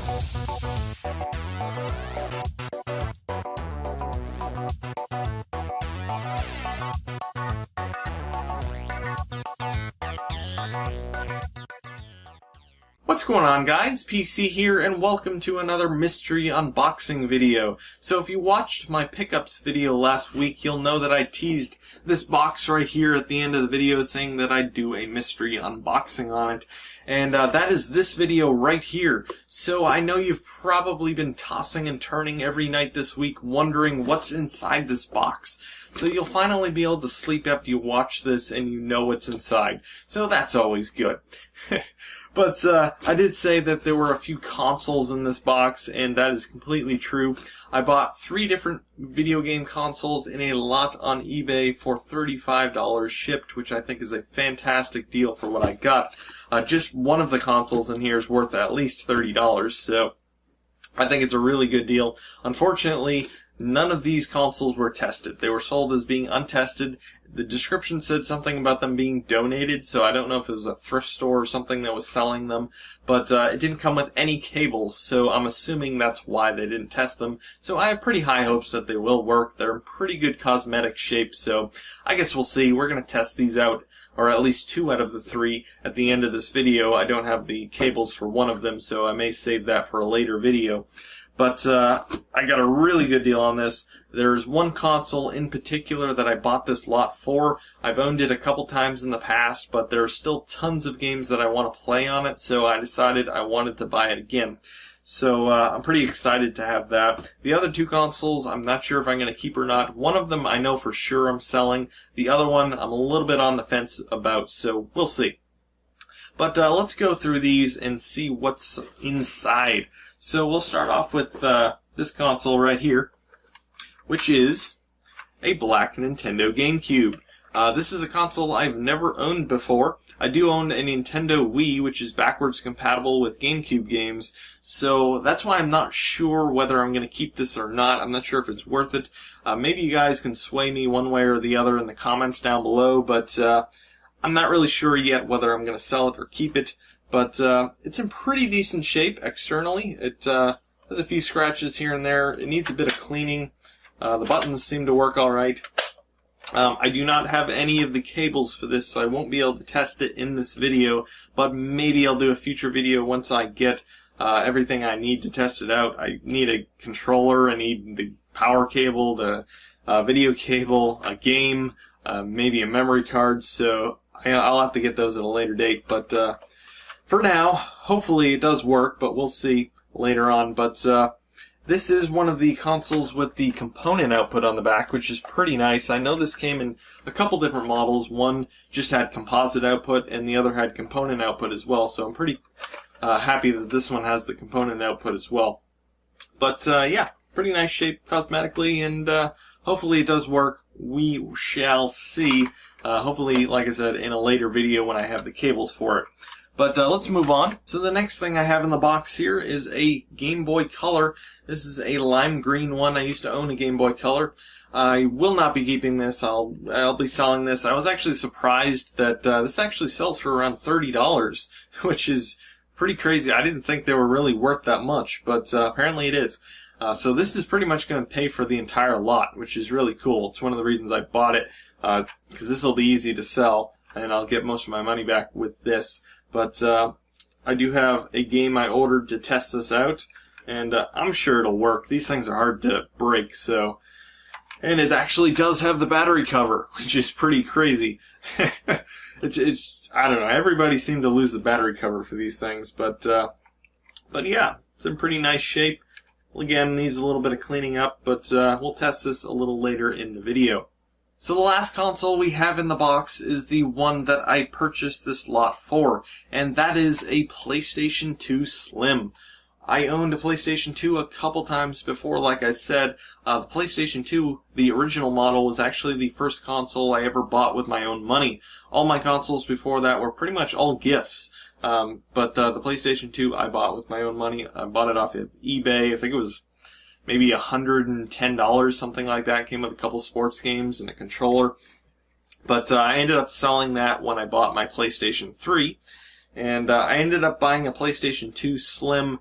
What's going on, guys? PC here, and welcome to another mystery unboxing video. So if you watched my pickups video last week, you'll know that I teased this box right here at the end of the video saying that I'd do a mystery unboxing on it. And that is this video right here. So I know you've probably been tossing and turning every night this week wondering what's inside this box. So you'll finally be able to sleep after you watch this and you know what's inside. So that's always good. But I did say that there were a few consoles in this box, and that is completely true. I bought 3 different video game consoles in a lot on eBay for $35 shipped, which I think is a fantastic deal for what I got. Just one of the consoles in here is worth at least $30, so I think it's a really good deal. Unfortunately, none of these consoles were tested. They were sold as being untested. The description said something about them being donated, so I don't know if it was a thrift store or something that was selling them, but it didn't come with any cables, so I'm assuming that's why they didn't test them. So I have pretty high hopes that they will work. They're in pretty good cosmetic shape, so I guess we'll see. We're going to test these out, or at least 2 out of the 3 at the end of this video. I don't have the cables for one of them, so I may save that for a later video. But I got a really good deal on this. There's one console in particular that I bought this lot for. I've owned it a couple times in the past, but there are still tons of games that I want to play on it, so I decided I wanted to buy it again. So I'm pretty excited to have that. The other 2 consoles, I'm not sure if I'm going to keep or not. One of them I know for sure I'm selling. The other one I'm a little bit on the fence about, so we'll see. But let's go through these and see what's inside. So we'll start off with this console right here, which is a black Nintendo GameCube. This is a console I've never owned before. I do own a Nintendo Wii, which is backwards compatible with GameCube games, so that's why I'm not sure whether I'm going to keep this or not. I'm not sure if it's worth it. Maybe you guys can sway me one way or the other in the comments down below, but I'm not really sure yet whether I'm going to sell it or keep it. But it's in pretty decent shape externally. It has a few scratches here and there. It needs a bit of cleaning. The buttons seem to work alright. I do not have any of the cables for this, so I won't be able to test it in this video. But maybe I'll do a future video once I get everything I need to test it out. I need a controller, I need the power cable, the video cable, a game, maybe a memory card. So I'll have to get those at a later date. But for now, hopefully it does work, but we'll see later on. But this is one of the consoles with the component output on the back, which is pretty nice. I know this came in a couple different models. One just had composite output, and the other had component output as well. So I'm pretty happy that this one has the component output as well. But yeah, pretty nice shape cosmetically, and hopefully it does work. We shall see. Hopefully, like I said, in a later video when I have the cables for it. But let's move on. So the next thing I have in the box here is a Game Boy Color. This is a lime green one. I used to own a Game Boy Color. I will not be keeping this. I'll be selling this. I was actually surprised that this actually sells for around $30, which is pretty crazy. I didn't think they were really worth that much, but apparently it is. So this is pretty much going to pay for the entire lot, which is really cool. It's one of the reasons I bought it, because this will be easy to sell, and I'll get most of my money back with this. But I do have a game I ordered to test this out, and I'm sure it'll work. These things are hard to break, so... And it actually does have the battery cover, which is pretty crazy. It's I don't know, everybody seemed to lose the battery cover for these things, but yeah, it's in pretty nice shape. Again, needs a little bit of cleaning up, but we'll test this a little later in the video. So the last console we have in the box is the one that I purchased this lot for, and that is a PlayStation 2 Slim. I owned a PlayStation 2 a couple times before, like I said. The PlayStation 2, the original model, was actually the first console I ever bought with my own money. All my consoles before that were pretty much all gifts. But the PlayStation 2 I bought with my own money. I bought it off of eBay. I think it was maybe $110, something like that. It came with a couple sports games and a controller. But I ended up selling that when I bought my PlayStation 3. And I ended up buying a PlayStation 2 Slim,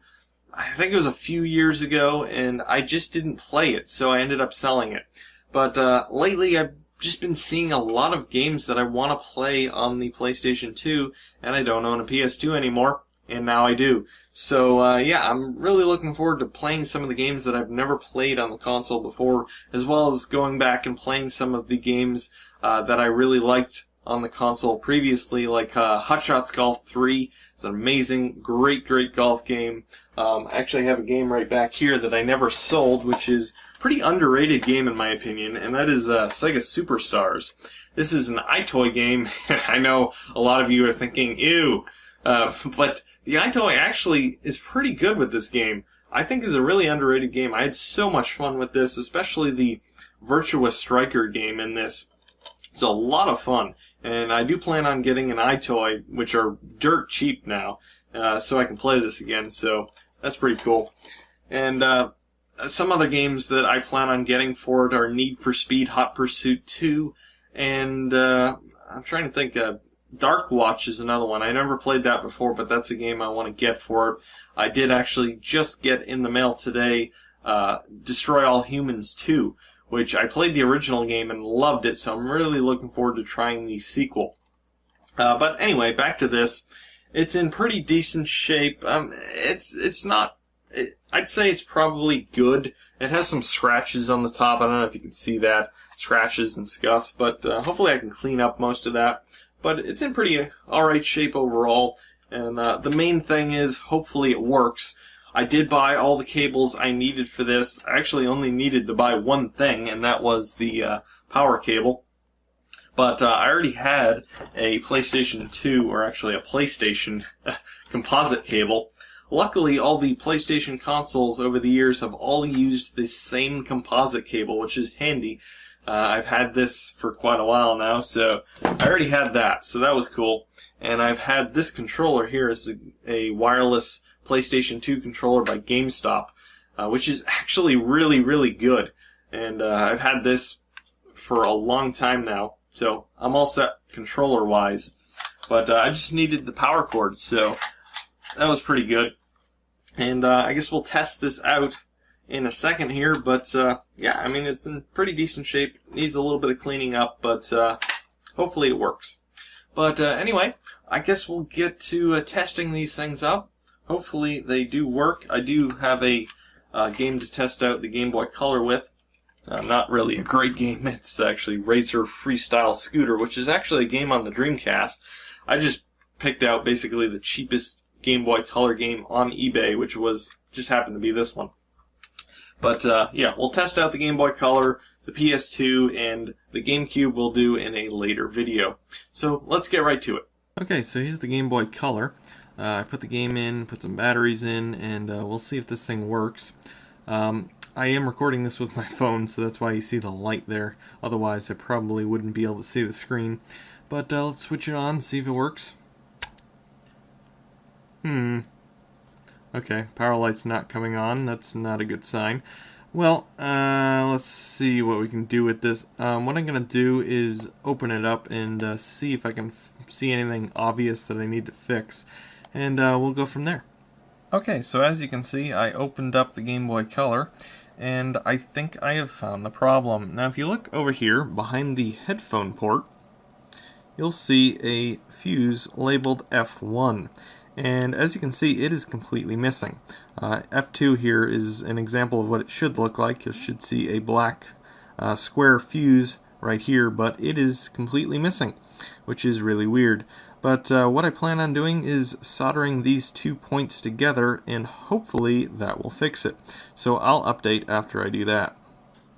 I think it was a few years ago, and I just didn't play it, so I ended up selling it. But lately I've just been seeing a lot of games that I want to play on the PlayStation 2, and I don't own a PS2 anymore, and now I do. So yeah, I'm really looking forward to playing some of the games that I've never played on the console before, as well as going back and playing some of the games that I really liked on the console previously, like Hot Shots Golf 3. It's an amazing, great golf game. I actually have a game right back here that I never sold, which is a pretty underrated game in my opinion, and that is Sega Superstars. This is an iToy game. I know a lot of you are thinking, ew, but the iToy actually is pretty good with this game. I think it's a really underrated game. I had so much fun with this, especially the Virtua Striker game in this. It's a lot of fun. And I do plan on getting an iToy, which are dirt cheap now, so I can play this again, so that's pretty cool. And some other games that I plan on getting for it are Need for Speed Hot Pursuit 2, and I'm trying to think, Dark Watch is another one. I never played that before, but that's a game I want to get for it. I did actually just get in the mail today Destroy All Humans 2, which I played the original game and loved it, so I'm really looking forward to trying the sequel. But anyway, back to this. It's in pretty decent shape. It's not... I'd say it's probably good. It has some scratches on the top. I don't know if you can see that. Scratches and scuffs, but hopefully I can clean up most of that. But it's in pretty alright shape overall, and the main thing is, hopefully it works. I did buy all the cables I needed for this. I actually only needed to buy one thing, and that was the power cable. But I already had a PlayStation 2, or actually a PlayStation composite cable. Luckily, all the PlayStation consoles over the years have all used this same composite cable, which is handy. I've had this for quite a while now, so I already had that, so that was cool. And I've had this controller here as a wireless PlayStation 2 controller by GameStop, which is actually really good. And I've had this for a long time now, so I'm all set controller-wise. But I just needed the power cord, so that was pretty good. And I guess we'll test this out in a second here, but yeah, I mean, it's in pretty decent shape. Needs a little bit of cleaning up, but hopefully it works. But anyway, I guess we'll get to testing these things up. Hopefully they do work. I do have a game to test out the Game Boy Color with. Not really a great game. It's actually Racer Freestyle Scooter, which is actually a game on the Dreamcast. I just picked out basically the cheapest Game Boy Color game on eBay, which just happened to be this one. But yeah, we'll test out the Game Boy Color, the PS2, and the GameCube we'll do in a later video. So let's get right to it. Okay, so here's the Game Boy Color. I put the game in, put some batteries in, and we'll see if this thing works. I am recording this with my phone, so that's why you see the light there. Otherwise, I probably wouldn't be able to see the screen. But let's switch it on, see if it works. Okay, power light's not coming on. That's not a good sign. Well, let's see what we can do with this. What I'm going to do is open it up and see if I can see anything obvious that I need to fix. And we'll go from there. Okay, so as you can see, I opened up the Game Boy Color, and I think I have found the problem. Now, if you look over here, behind the headphone port, you'll see a fuse labeled F1. And as you can see, it is completely missing. F2 here is an example of what it should look like. You should see a black square fuse right here, but it is completely missing, which is really weird. But what I plan on doing is soldering these 2 points together, and hopefully that will fix it. So I'll update after I do that.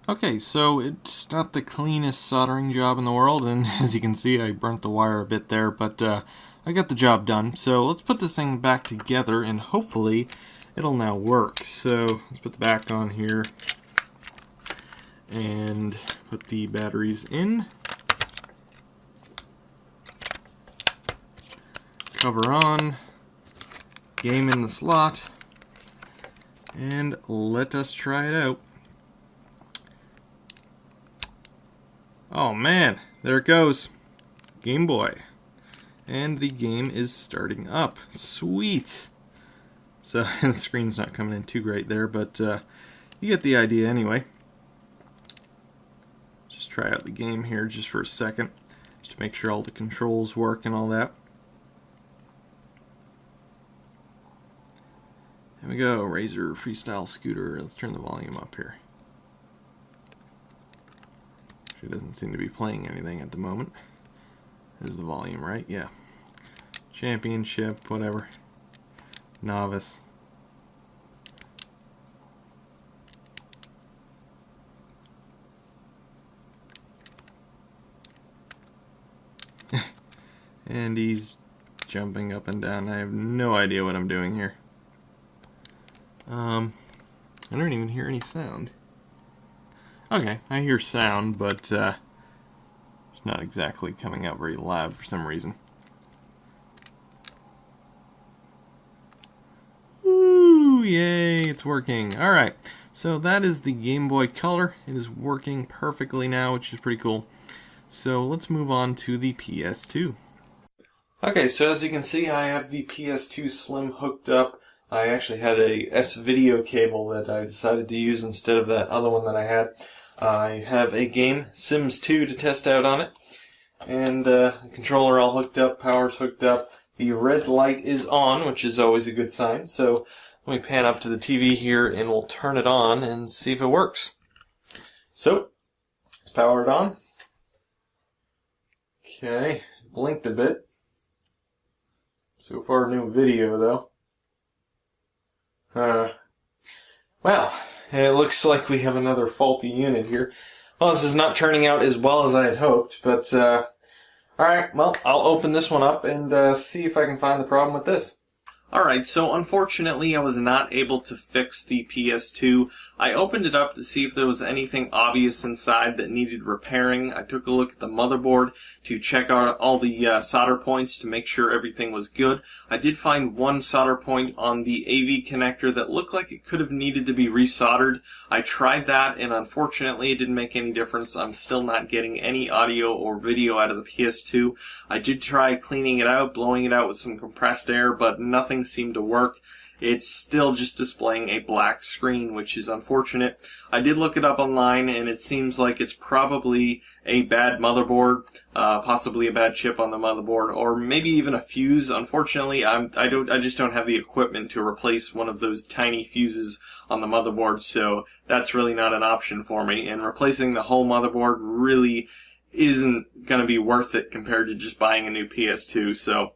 Okay, so it's not the cleanest soldering job in the world, and as you can see, I burnt the wire a bit there, but I got the job done. So let's put this thing back together, and hopefully it'll now work. So let's put the back on here, and put the batteries in. Cover on, game in the slot, and let us try it out. Oh man, there it goes. Game Boy. And the game is starting up. Sweet. So the screen's not coming in too great there, but you get the idea anyway. Just try out the game here just for a second, just to make sure all the controls work and all that. Here we go, Razor Freestyle Scooter. Let's turn the volume up here. She doesn't seem to be playing anything at the moment. There's the volume, right? Yeah. Championship, whatever. Novice. And he's jumping up and down. I have no idea what I'm doing here. I don't even hear any sound. Okay, I hear sound, but it's not exactly coming out very loud for some reason. Ooh, yay, it's working. Alright, so that is the Game Boy Color. It is working perfectly now, which is pretty cool. So let's move on to the PS2. Okay, so as you can see, I have the PS2 Slim hooked up. I actually had a S-video cable that I decided to use instead of that other one that I had. I have a game, Sims 2, to test out on it. And the controller all hooked up, power's hooked up. The red light is on, which is always a good sign. So let me pan up to the TV here and we'll turn it on and see if it works. So, it's powered on. Okay, blinked a bit. So far, no video though. Well, it looks like we have another faulty unit here. Well, this is not turning out as well as I had hoped, but alright, well, I'll open this one up and see if I can find the problem with this. Alright, so unfortunately I was not able to fix the PS2. I opened it up to see if there was anything obvious inside that needed repairing. I took a look at the motherboard to check out all the solder points to make sure everything was good. I did find one solder point on the AV connector that looked like it could have needed to be resoldered. I tried that and unfortunately it didn't make any difference. I'm still not getting any audio or video out of the PS2. I did try cleaning it out, blowing it out with some compressed air, but nothing seemed to work. It's still just displaying a black screen, which is unfortunate. I did look it up online, and it seems like it's probably a bad motherboard, possibly a bad chip on the motherboard, or maybe even a fuse. Unfortunately, I just don't have the equipment to replace one of those tiny fuses on the motherboard, so that's really not an option for me. And replacing the whole motherboard really isn't going to be worth it compared to just buying a new PS2, so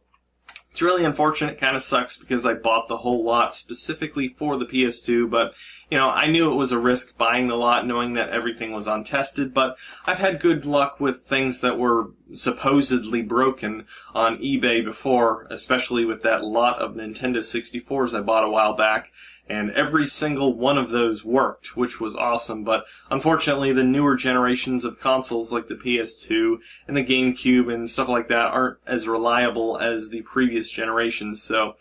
it's really unfortunate. Kind of sucks because I bought the whole lot specifically for the PS2, but, you know, I knew it was a risk buying the lot knowing that everything was untested, but I've had good luck with things that were supposedly broken on eBay before, especially with that lot of Nintendo 64s I bought a while back, and every single one of those worked, which was awesome, but unfortunately the newer generations of consoles like the PS2 and the GameCube and stuff like that aren't as reliable as the previous generations, so,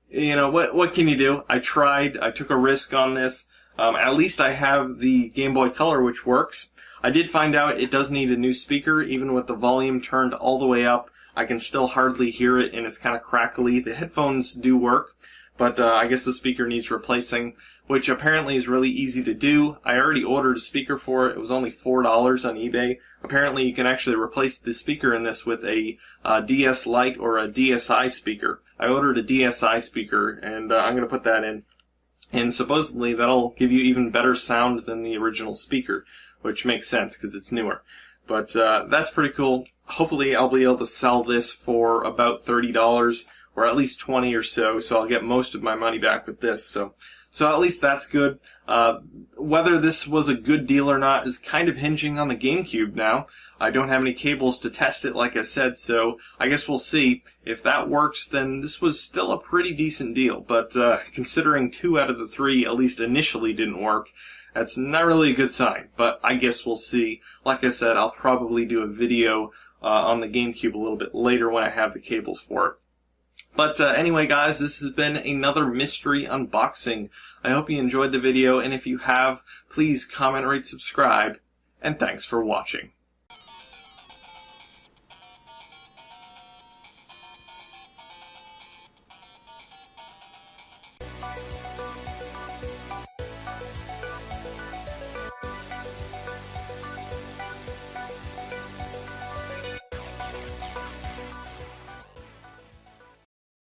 you know, what can you do? I tried, I took a risk on this. At least I have the Game Boy Color, which works. I did find out it does need a new speaker. Even with the volume turned all the way up, I can still hardly hear it, and it's kind of crackly. The headphones do work, but I guess the speaker needs replacing, which apparently is really easy to do. I already ordered a speaker for it. It was only $4 on eBay. Apparently you can actually replace the speaker in this with a DS Lite or a DSi speaker. I ordered a DSi speaker, and I'm going to put that in. And supposedly that'll give you even better sound than the original speaker, which makes sense because it's newer. But that's pretty cool. Hopefully I'll be able to sell this for about $30 or at least $20 or so I'll get most of my money back with this. So at least that's good. Whether this was a good deal or not is kind of hinging on the GameCube now. I don't have any cables to test it, like I said, so I guess we'll see. If that works, then this was still a pretty decent deal. But considering 2 out of the 3, at least initially, didn't work, that's not really a good sign. But I guess we'll see. Like I said, I'll probably do a video on the GameCube a little bit later when I have the cables for it. But anyway, guys, this has been another mystery unboxing. I hope you enjoyed the video, and if you have, please comment, rate, subscribe, and thanks for watching.